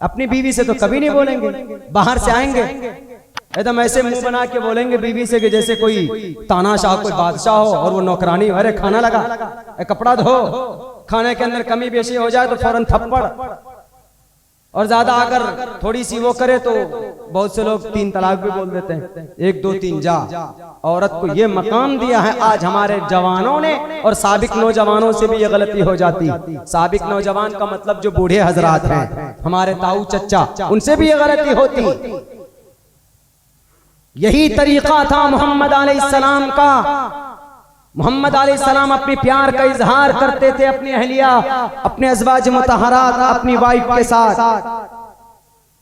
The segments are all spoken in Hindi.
अपनी बीवी से तो कभी नहीं बोलेंगे, बाहर से आएंगे एकदम ऐसे मुंह बना के बोलेंगे बीवी से कि जैसे कोई तानाशाह, कोई बादशाह हो और वो नौकरानी, अरे खाना लगा, कपड़ा धो, खाने के अंदर कमी बेशी हो जाए तो फौरन थप्पड़, और ज्यादा अगर थोड़ी सी वो करे तो बहुत से लोग 3 तलाक भी बोल देते हैं, 1 2 3 जा। औरत को ये मकाम दिया है आज हमारे जवानों ने, और साबिक नौजवानों से भी ये गलती हो जाती। साबिक नौजवान का मतलब जो बूढ़े हजरात हैं, हमारे ताऊ चच्चा, उनसे भी ये गलती होती। यही तरीका था मोहम्मद अलैहिस्सलाम का। मोहम्मद अलैहिस्सलाम अपने प्यार का इजहार करते थे अपनी अहलिया, अपने अज़वाज मुतहरात, अपनी वाइफ के साथ।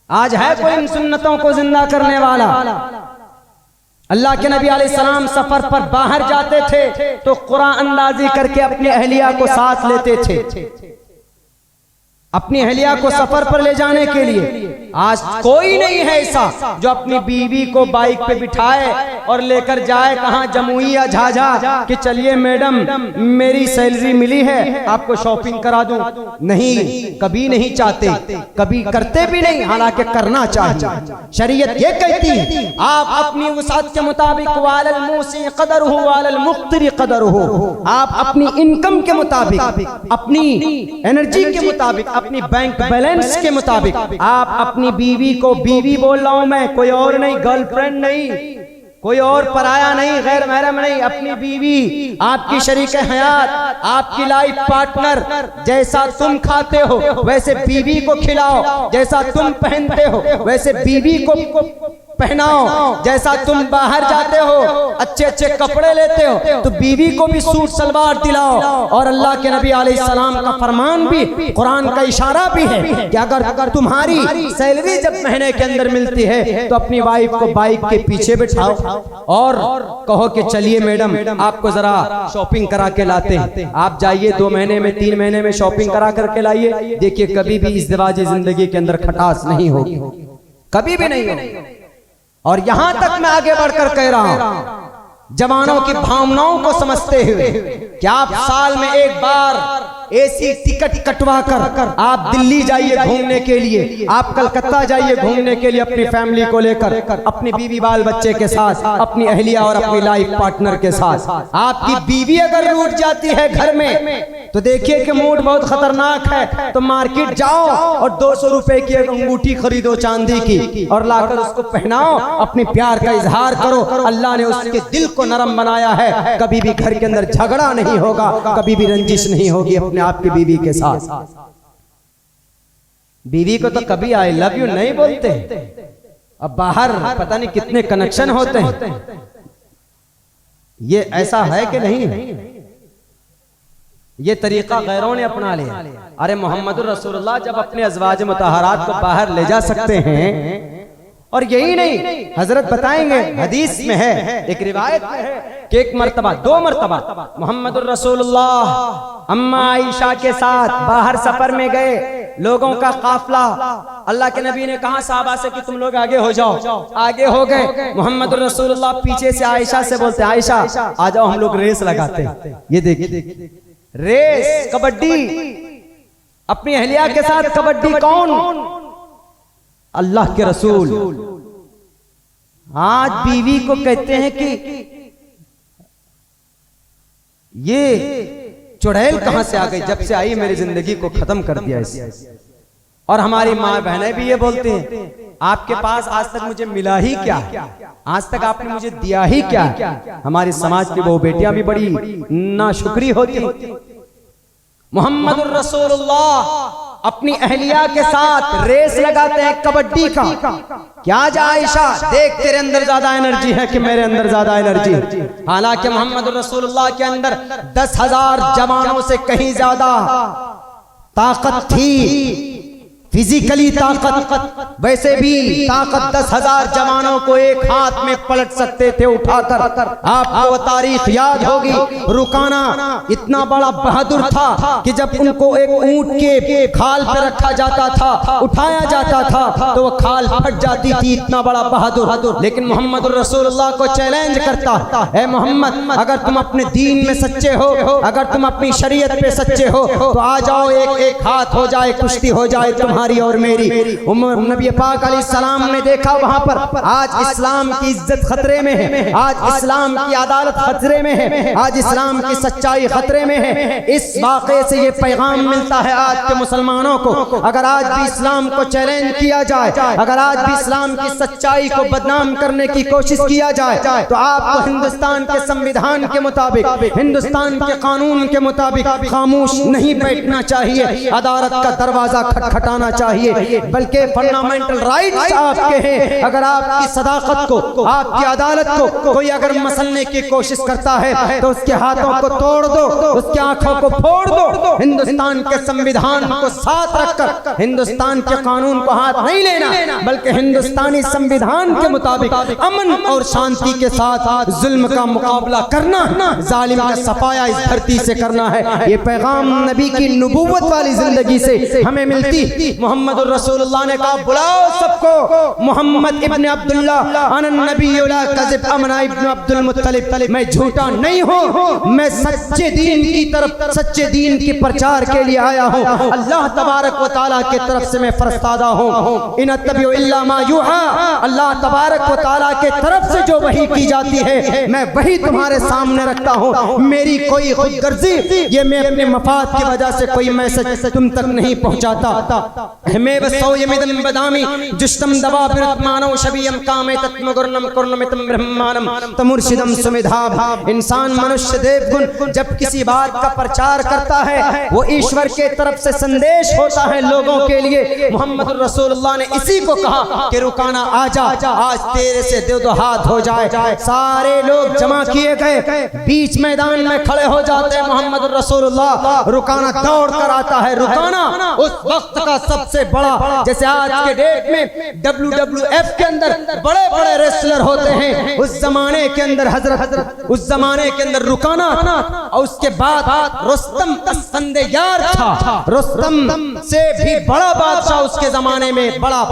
आज है कोई इन सुन्नतों को जिंदा करने वाला? अल्लाह के नबी अलैहिस्सलाम सफर पर बाहर जाते थे तो कुरान अंदाजी करके अपनी अहलिया को साथ लेते थे, अपनी अहलिया को सफर पर ले जाने के लिए। आज कोई नहीं है ऐसा जो अपनी बीवी को बाइक पे बिठाए और लेकर जाए कहां, जमुई या झाझा, कि चलिए मैडम मेरी सैलरी मिली है आपको शॉपिंग करा दूं। नहीं, कभी नहीं चाहते, कभी करते भी नहीं, हालांकि करना चाहिए। शरीयत ये कहती है आप अपनी वसात के मुताबिक, वालल मूसी क़दरुहु वालल मुक़्तिरी क़दरुहु, आप अपनी इनकम के मुताबिक, अपनी एनर्जी के मुताबिक, अपनी बैंक बैलेंस के मुताबिक आप अपनी बीवी को, बीवी बोल रहा हूं मैं, कोई और नहीं, गर्लफ्रेंड नहीं, कोई और पराया नहीं, गैर महरम नहीं, अपनी बीवी आपकी शरीक हयात, आपकी लाइफ पार्टनर। जैसा तुम खाते हो वैसे बीवी को खिलाओ, जैसा तुम पहनते हो वैसे बीवी को पहनाओ, जैसा तुम बाहर जाते हो अच्छे अच्छे कपड़े लेते हो तो बीवी को भी सूट सलवार दिलाओ। और अल्लाह के नबी अलैहिस्सलाम का फरमान भी, कुरान का इशारा भी है कि अगर तुम्हारी सैलरी जब महीने के अंदर मिलती है तो अपनी वाइफ को बाइक के पीछे बिठाओ और कहो कि चलिए मैडम आपको जरा शॉपिंग करा के लाते हैं। आप जाइए 2 महीने में, 3 महीने में शॉपिंग करा करके लाइए। देखिए कभी भी इज़्दिवाजी जिंदगी के अंदर खटास नहीं होगी, कभी भी नहीं होगी। और यहां तक मैं आगे बढ़कर कह रहा हूं, जवानों की भावनाओं को समझते हुए, क्या आप साल में एक बार एसी टिकट कटवा कर आप दिल्ली जाइए घूमने के लिए, आप कलकत्ता जाइए घूमने के लिए अपनी फैमिली को लेकर, अपनी बीवी बाल बच्चे के साथ, अपनी अहलिया और अपनी लाइफ पार्टनर के साथ। आपकी बीवी अगर रूठ जाती है घर में तो देखिए कि मूड बहुत खतरनाक है, तो मार्केट जाओ और 200 रुपए की एक अंगूठी खरीदो चांदी की और लाकर उसको पहनाओ, अपने प्यार का इजहार करो। अल्लाह ने उसके दिल को नरम बनाया है, कभी भी घर के अंदर झगड़ा नहीं होगा, कभी भी रंजिश नहीं होगी अपने आपकी बीवी के साथ। बीवी को तो कभी आई लव यू नहीं बोलते, अब बाहर पता नहीं कितने कनेक्शन होते हैं। ये ऐसा है कि नहीं है? ये तरीका गैरों ने अपना लिया। अरे मोहम्मदुर रसूलुल्लाह जब अपने अज़वाज मुतहरात को बाहर ले जा सकते हैं, और यही नहीं, हजरत बताएंगे हदीस में है, एक रिवायत में है कि 1 मरतबा 2 मरतबा मोहम्मदुर रसूलुल्लाह अम्मा आयशा के साथ बाहर सफर में गए, लोगों का काफला। अल्लाह के नबी ने कहा साहबा से कि तुम लोग आगे हो जाओ, आगे हो गए। मोहम्मदुर रसूलुल्लाह पीछे से आयशा से बोलते, आयशा आ जाओ हम लोग रेस लगाते हैं। ये देखिए रेस, कबड्डी, अपनी अहलिया के साथ कबड्डी। कौन? अल्लाह के रसूल। आज बीवी को कहते हैं कि ये चुड़ैल कहां से आ गई, जब से आई मेरी जिंदगी को खत्म कर दिया इसे। और हमारी माँ बहनें भी ये बोलते हैं, आपके पास आज तक मुझे मिला ही क्या, आज तक आपने मुझे दिया ही क्या। हमारे समाज की वो बेटियां भी बड़ी नाशुक्री होती। मोहम्मदुर रसूलुल्लाह अपनी अहलिया के साथ रेस लगाते हैं कबड्डी का। क्या जा आयशा, देख तेरे अंदर ज्यादा एनर्जी है कि मेरे अंदर ज्यादा एनर्जी है। हालांकि मोहम्मदुर रसूलुल्लाह के अंदर 10,000 जवानों से कहीं ज्यादा ताकत थी, फिजिकली ताकत, वैसे भी ताकत 10,000 जवानों को एक हाथ में पलट सकते थे उठाकर। आपको वो तारीख याद होगी, रुकाना इतना बड़ा बहादुर था कि जब उनको एक ऊंट के खाल पे रखा जाता था, उठाया जाता था तो वो खाल फट जाती थी, इतना बड़ा बहादुर। लेकिन मोहम्मद रसूलुल्लाह को चैलेंज करता, है मोहम्मद अगर तुम अपने दीन में सच्चे हो, अगर तुम अपनी शरीयत पे सच्चे हो तो आ जाओ, एक एक हाथ हो जाए, कुश्ती हो जाए तुम्हारी तुम्हारी और मेरी। नबी पाक अलैहिस्सलाम ने देखा वहां पर आज इस्लाम की इज्जत खतरे में है, आज इस्लाम की अदालत खतरे में है, आज इस्लाम की सच्चाई खतरे में है। इस वाक़े से ये पैगाम मिलता है आज के मुसलमानों को, अगर आज भी इस्लाम को चैलेंज किया जाए, अगर आज भी इस्लाम की सच्चाई को बदनाम करने की कोशिश किया जाए तो आपको हिंदुस्तान के संविधान के मुताबिक, हिंदुस्तान के कानून के मुताबिक खामोश नहीं बैठना चाहिए, अदालत का दरवाजा खटखटाना चाहिए, बल्कि फंडामेंटल राइट्स आपके हैं। अगर आपकी सदाकत को, आपकी अदालत को कोई अगर मसलने की कोशिश करता है तो उसके हाथों को तोड़ दो, उसकी आंखों को फोड़ दो। हिंदुस्तान के संविधान को साथ रखकर हिंदुस्तान के कानून को हाथ नहीं लेना, बल्कि हिंदुस्तानी संविधान के मुताबिक अमन और शांति के साथ जुल्म का मुकाबला करना, जालिम का सफाया इस धरती से करना है। ये पैगाम नबी की नुबुव्वत वाली जिंदगी से हमें मिलती। मोहम्मद रसूलुल्लाह ने कहा बुलाओ सबको, मोहम्मद इब्न अब्दुल्लाह अन नबी ला कज़िब अमना इब्न अब्दुल मुत्तलिब, मैं झूठा नहीं हूँ, मैं सच्चे दीन की तरफ, सच्चे दीन के प्रचार के लिए आया हूँ। अल्लाह तबारक व तआला की तरफ से मैं फरस्तादा हूँ। इन अत्तबिउ इल्ला मा युहा, अल्लाह तबारक व तआला के तरफ से जो वही की जाती है मैं वही तुम्हारे सामने रखता हूँ। मेरी कोई खुदगर्जी, ये मैं अपने मफाद की वजह से कोई मैसेज तुम तक नहीं पहुँचाता। मैं बसो ये मिदम बदामी जुष्टम दवा बिरतमानो शबीयम कामे तत्मगुरनम कुर्नमितम ब्रह्मानम तमुर्शिदम सुमिधा। इंसान मनुष्य देवगुण जब किसी बात का प्रचार करता है वो ईश्वर के तरफ से संदेश होता है लोगों के लिए। मोहम्मद रसूलुल्लाह ने इसी को कहा कि रुकाना आजा, आज तेरे से दो हाथ हो जाए। सारे लोग जमा किए गए, बीच मैदान में खड़े हो जाते हैं मोहम्मद रसूलुल्लाह। रुकाना दौड़ कर आता है। रुकाना उस वक्त का सबसे बड़ा, जैसे आज के डेट में WWF के अंदर बड़े बड़े रेसलर होते हैं, उस जमाने के अंदर हजरत, उस जमाने के अंदर रुकाना, और उसके बाद रुस्तम फंदेयार था। रुस्तम से भी बड़ा बादशाह उसके जमाने में, बड़ा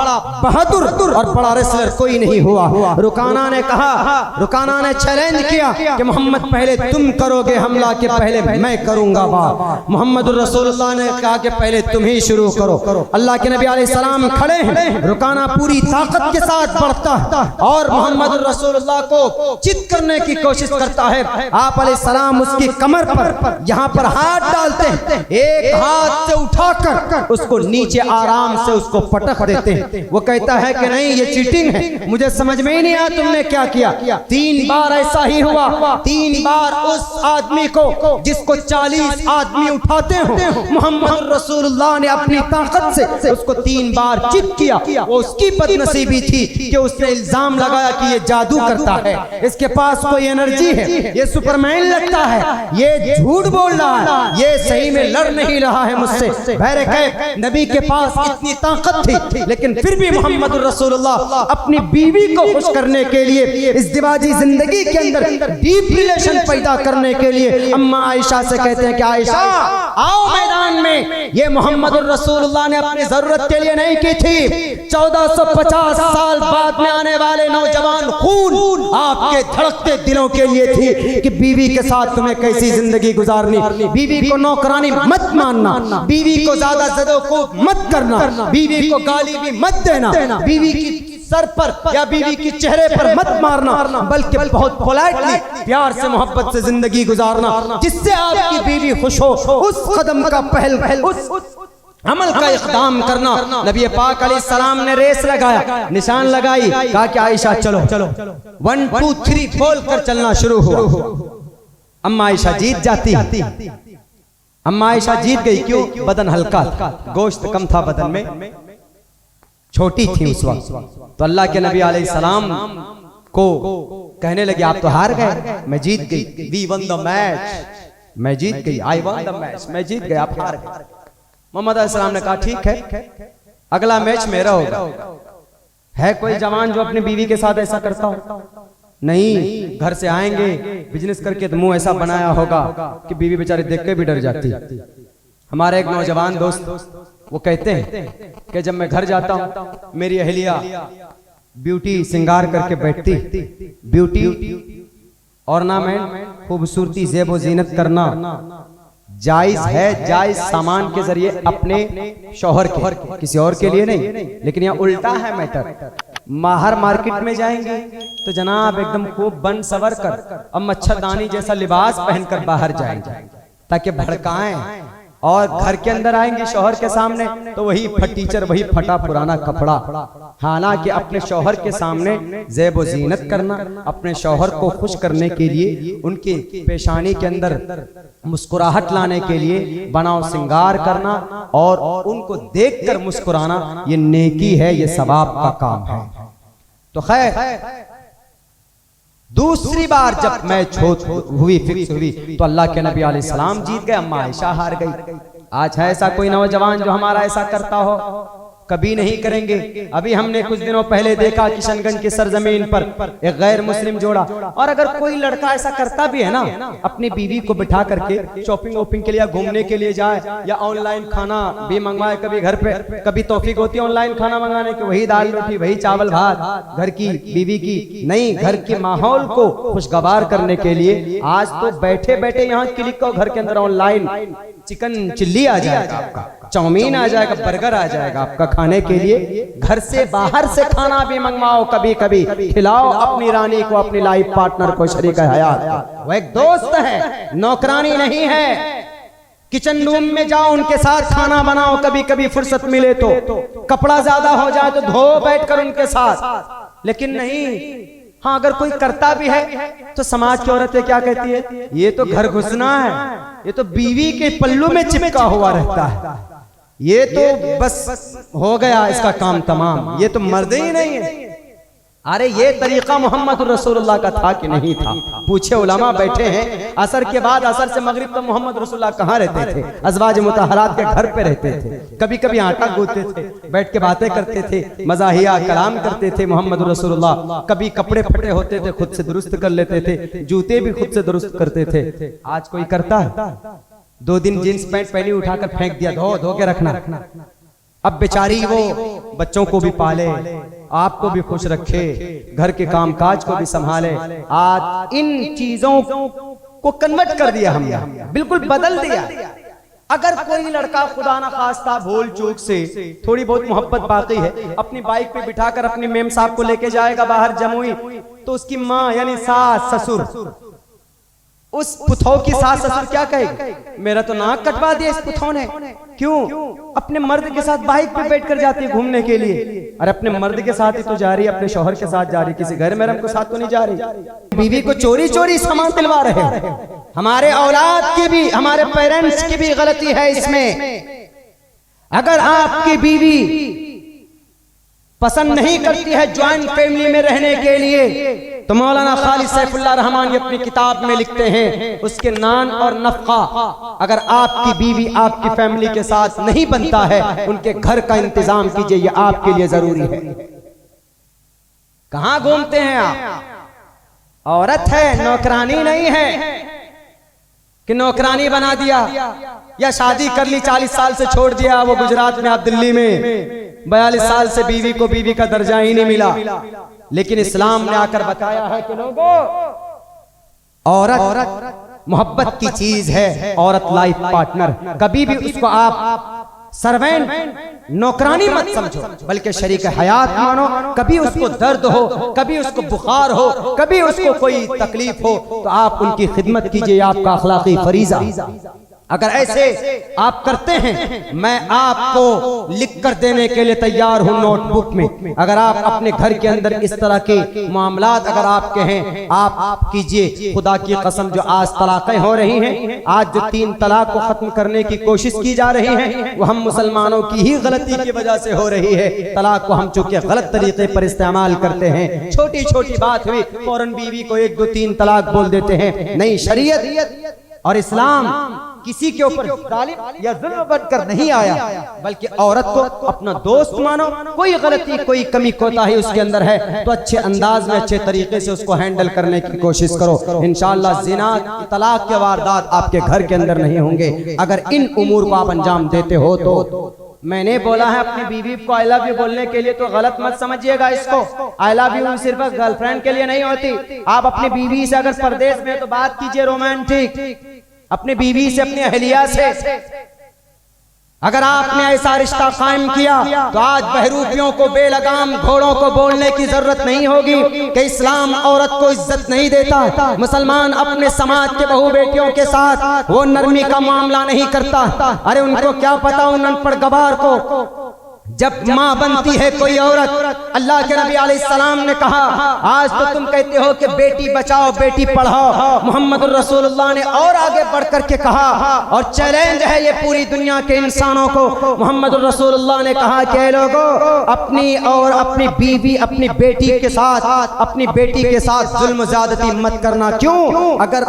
बहादुर और बड़ा रेसलर कोई नहीं हुआ। रुकाना ने कहा, रुकाना ने चैलेंज किया कि मोहम्मद पहले तुम करोगे हमला के पहले मैं करूंगा बात। मोहम्मद रसूलुल्लाह ने कहा कि पहले तुम ही शुरू करो। अल्लाह के नबी अलैहि सलाम खड़े हैं, रुकाना पूरी ताकत के साथ बढ़ता है और मोहम्मद रसूलुल्लाह को चित करने की कोशिश करता है। आप अलैहि सलाम उसकी कमर पर यहाँ पर हाथ डालते हैं, एक हाथ से उठाकर उसको नीचे आराम से उसको पटक देते हैं। वो कहता है कि नहीं ये चीटिंग है, मुझे समझ में ही नहीं आया तुमने क्या किया। 3 बार ऐसा ही हुआ, 3 बार उस आदमी को जिसको 40 आदमी उठाते हो, मोहम्मद रसूलुल्लाह ने अपनी ताकत से उसको 3 बार चित किया। वो उसकी बदनसीबी थी कि उसने इल्जाम लगाया कि ये जादू करता है, इसके पास कोई एनर्जी है, ये सुपरमैन लगता है, ये झूठ बोल रहा है, ये सही में लड़ नहीं रहा है मुझसे। बहरकैफ नबी के पास इतनी ताकत थी, लेकिन फिर भी मोहम्मद रसूलुल्लाह अपनी बीवी को खुश करने के लिए, इस दिवाजी जिंदगी के अंदर डीप रिलेशन पैदा करने के लिए अम्मा आयशा से कहते हैं कि आयशा आओ मैदान में। ये मोहम्मद रसूलुल्लाह ने अपनी जरूरत के लिए नहीं की थी, 1450 साल बाद में आने वाले नौजवान खून आपके धड़कते दिलों के लिए थी कि बीवी के साथ तुम्हें कैसी जिंदगी गुजारनी, बीवी को नौकरानी मत मानना, बीवी को ज्यादा ज़दोको मत करना, बीवी को गाली भी मत देना, बीवी की सर पर या बीवी के चेहरे पर मत मारना, बल्कि बहुत पोलाइटली प्यार से मोहब्बत से जिंदगी गुजारना, जिससे आपकी बीवी खुश हो। उस कदम का पहल, उस अमल का इक़दाम करना। नबी पाक अलैहि सलाम ने रेस लगाया, निशान लगाई, कहा कि आयशा चलो 1 2 3 बोल कर चलना शुरू हुआ। अम्मा आयशा जीत जाती, अम्मा आयशा जीत गई। क्यों? बदन हल्का था, गोश्त कम था बदन में, छोटी थी उस वक्त। तो अल्लाह के नबी अलैहि सलाम को कहने लगे आप तो हार गए, मैं जीत गई। वी वन द मैच, मैं जीत गई। आई वन द मैच, मैं जीत गया, आप हार गए। मोहम्मद अलैहि सलाम ने कहा ठीक है, अगला मैच मेरा होगा। है कोई जवान जो अपनी बीवी के साथ ऐसा करता हो? नहीं, घर से आएंगे बिजनेस करके तो मुंह ऐसा बनाया होगा कि बीवी बेचारी देख के भी डर जाती। हमारे एक नौजवान दोस्त वो कहते हैं कि जब मैं घर जाता हूँ मेरी अहलिया ब्यूटी सिंगार करके बैठती, ब्यूटी ऑर्नामेंट खूबसूरती जेबो जीनत करना जायज है, जायज सामान के जरिए अपने शौहर के, किसी और के लिए नहीं। लेकिन यहाँ उल्टा है मैटर। बाहर मार्केट में जाएंगे तो जनाब एकदम खूब बन सवर कर और मच्छरदानी जैसा लिबास पहनकर बाहर जाएंगे ताकि भड़काएं, और घर के अंदर आएंगे शौहर के सामने तो वही फटीचर, वही फटा पुराना कपड़ा। हालांकि अपने शौहर के सामने ज़ेब व ज़ीनत करना, अपने शौहर को खुश करने के लिए, उनके पेशानी के अंदर मुस्कुराहट लाने के लिए बनाव सिंगार करना और उनको देखकर मुस्कुराना, ये नेकी है, ये सवाब का काम है। तो खैर दूसरी बार जब मैच हुई, फिक्स हुई, तो अल्लाह के नबी अलैहिस्सलाम जीत गए, अम्मा आयशा हार गई। आज है ऐसा कोई नौजवान जो हमारा ऐसा करता हो? कभी नहीं करेंगे। अभी हमने कुछ दिनों पहले देखा किशनगंज की सरजमीन पर एक गैर मुस्लिम जोड़ा, और अगर कोई लड़का ऐसा करता भी है ना, अपनी बीवी को बिठा करके शॉपिंग वॉपिंग के लिए, घूमने के लिए जाए, या ऑनलाइन खाना भी मंगवाए, कभी घर पे, कभी तौफीक होती है ऑनलाइन खाना मंगाने की, वही दाल रोटी, वही चावल भात घर की बीवी की, नहीं, घर के माहौल को खुशगवार करने के लिए आज तो बैठे बैठे यहाँ क्लिक करो, घर के अंदर ऑनलाइन चिकन चिल्ली आ जाएगा आपका, चाउमीन आ जाएगा, बर्गर आ जाएगा आपका खाने के लिए। घर से बाहर से खाना भी मंगवाओ, कभी कभी खिलाओ अपनी रानी को, अपनी लाइफ पार्टनर को, शरीक हयात। वो एक दोस्त है, नौकरानी नहीं है। किचन रूम में जाओ, उनके साथ खाना बनाओ, कभी कभी फुर्सत मिले तो, कपड़ा ज्यादा हो जाए तो धो बैठकर उनके साथ। लेकिन नहीं, हाँ अगर कोई करता भी है तो समाज की औरतें क्या कहती है, ये तो घर घुसना है, ये तो बीवी के पल्लू में चिपका हुआ रहता है, ये तो बस हो गया इसका काम तमाम, ये तो मर्द ही नहीं है। अरे ये तरीका मोहम्मद रसूलुल्लाह का था कि नहीं था? पूछे, उलमा बैठे हैं। असर के बाद, असर से मगरिब तक मोहम्मद रसूलुल्लाह कहाँ रहते थे? अज़वाज मुतहरात के घर पे रहते थे। कभी कभी आटा गूंथते थे, बैठ के बातें करते थे, मज़ाहिया कलाम करते थे मोहम्मद रसूलुल्लाह। कभी कपड़े फटे होते थे, खुद से दुरुस्त कर लेते थे, जूते भी खुद से दुरुस्त करते थे। आज कोई करता है? 2 दिन जींस पैंट पहनी, उठाकर फेंक दिया, धो के रखना। अब बेचारी वो बच्चों को भी पाले, आपको भी खुश रखे, घर के कामकाज को भी संभाले। आज इन चीजों को कन्वर्ट कर दिया हमने, बिल्कुल बदल दिया। अगर कोई लड़का खुदा ना खास्ता भूल चूक से, थोड़ी बहुत मोहब्बत बाकी है, अपनी बाइक पे बिठाकर अपनी मेम साहब को लेके जाएगा बाहर जमुई, तो उसकी माँ यानी सास ससुर, उस पुथौ की सास ससुर क्या कहेगी? मेरा तो नाक कटवा दिया इस पुथौ ने। क्यों? अपने मर्द के साथ बाइक पे बैठकर जाती है घूमने के लिए। अरे अपने मर्द के साथ ही तो जा रही है, अपने शौहर के साथ जा रही, किसी घर मेहरम के साथ तो नहीं जा रही। बीवी को चोरी चोरी सामान दिलवा रहे हैं। हमारे औलाद की भी, हमारे पेरेंट्स की भी गलती है इसमें। अगर आपकी बीवी पसंद नहीं करती है ज्वाइंट फैमिली में रहने के लिए, तो मौलाना खालिद सैफुल्लाह रहमानी अपनी किताब में लिखते हैं, उसके नान और नफका अगर आपकी बीवी आपकी फैमिली के साथ नहीं बनता है, उनके घर का इंतजाम कीजिए, ये आपके लिए जरूरी है। कहां घूमते हैं आप? औरत है, नौकरानी नहीं है कि नौकरानी बना दिया, या शादी कर ली 40 साल से छोड़ दिया, वो गुजरात में, आप दिल्ली में 42 साल से बीवी को बीवी का दर्जा ही नहीं मिला। लेकिन इस्लाम ने आकर बताया है कि लोगों, औरत मोहब्बत की चीज है, औरत लाइफ पार्टनर। कभी भी उसको आप सर्वेंट, नौकरानी मत समझो, बल्कि शरीक हयात मानो। कभी उसको दर्द हो, कभी उसको बुखार हो, कभी उसको कोई तकलीफ हो, तो आप उनकी खिदमत कीजिए, आपका अखलाकी फरीजा। अगर ऐसे आप करते हैं, मैं आपको लिख कर देने के लिए तैयार हूं नोटबुक में। अगर आप अपने घर के अंदर इस तरह के मामलात अगर आपके हैं, आप कीजिए। खुदा की कसम, जो आज तलाक़ें हो रही हैं, आज जो 3 तलाक को खत्म करने की कोशिश की जा रही है, वो हम मुसलमानों की ही गलती की वजह से हो रही है। तलाक को हम चूंकि गलत तरीके पर इस्तेमाल करते हैं, छोटी छोटी बात हुई फौरन बीवी को 1 2 3 तलाक बोल देते हैं। नहीं, शरीयत और इस्लाम किसी के ऊपर जालिम या जुल्म बनकर नहीं आया, बल्कि औरत को अपना दोस्त मानो। कोई गलती, कोई कमी कोताही उसके अंदर है तो अच्छे अंदाज में, अच्छे तरीके से उसको हैंडल करने की कोशिश करो। इंशाअल्लाह जिना, तलाक के वारदात आपके घर के अंदर नहीं होंगे अगर इन उमूर को आप अंजाम देते हो तो। मैंने बोला है अपनी बीवी को आई लव यू बोलने के लिए, तो गलत मत समझिएगा इसको। आई लव यू सिर्फ गर्लफ्रेंड के लिए नहीं होती। आप अपनी बीवी से अगर परदेश में तो बात कीजिए रोमांटिक, अपनी बीवी से, अपनी अहलिया से। अगर आपने ऐसा रिश्ता कायम किया तो आज बहरूपियों को, बेलगाम घोड़ों को बोलने की जरूरत नहीं होगी कि इस्लाम औरत को इज्जत नहीं देता। मुसलमान अपने समाज के बहू बेटियों के साथ वो नरमी का मामला नहीं करता। अरे उनको क्या पता उन अनपढ़ गवार को, जब माँ बनती है कोई औरत, अल्लाह के नबी अलैहिस्सलाम ने कहा, आज तो तुम कहते हो कि बेटी बचाओ बेटी पढ़ाओ, मोहम्मद रसूलुल्लाह ने और आगे बढ़ करके कहा, और चैलेंज है ये पूरी दुनिया के इंसानों को। मोहम्मद रसूलुल्लाह ने कहा कि लोगों, अपनी और अपनी बीवी, अपनी बेटी के साथ, अपनी बेटी के साथ जुल्म ज्यादती मत करना। क्यों? अगर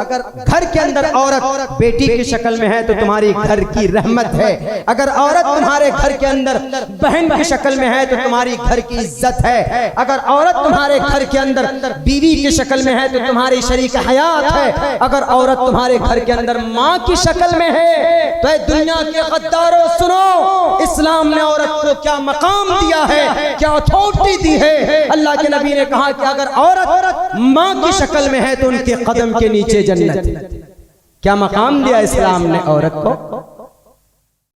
घर के अंदर औरत बेटी की शक्ल में है तो तुम्हारी घर की रहमत है। अगर औरत तुम्हारे घर के अंदर बहन की शक्ल में है तो तुम्हारी घर की इज्जत है। अगर औरत तुम्हारे घर के अंदर बीवी की शक्ल में है तो तुम्हारी शरीक हयात है। अगर औरत तुम्हारे घर के अंदर माँ की शक्ल में है तो दुनिया के गद्दारों सुनो, इस्लाम ने औरत को क्या मकाम दिया है, क्या अथॉरिटी दी है। अल्लाह के नबी ने कहा कि अगर औरत माँ की शक्ल में है तो उनके कदम के नीचे जन्नत। क्या मकाम दिया इस्लाम ने औरत को।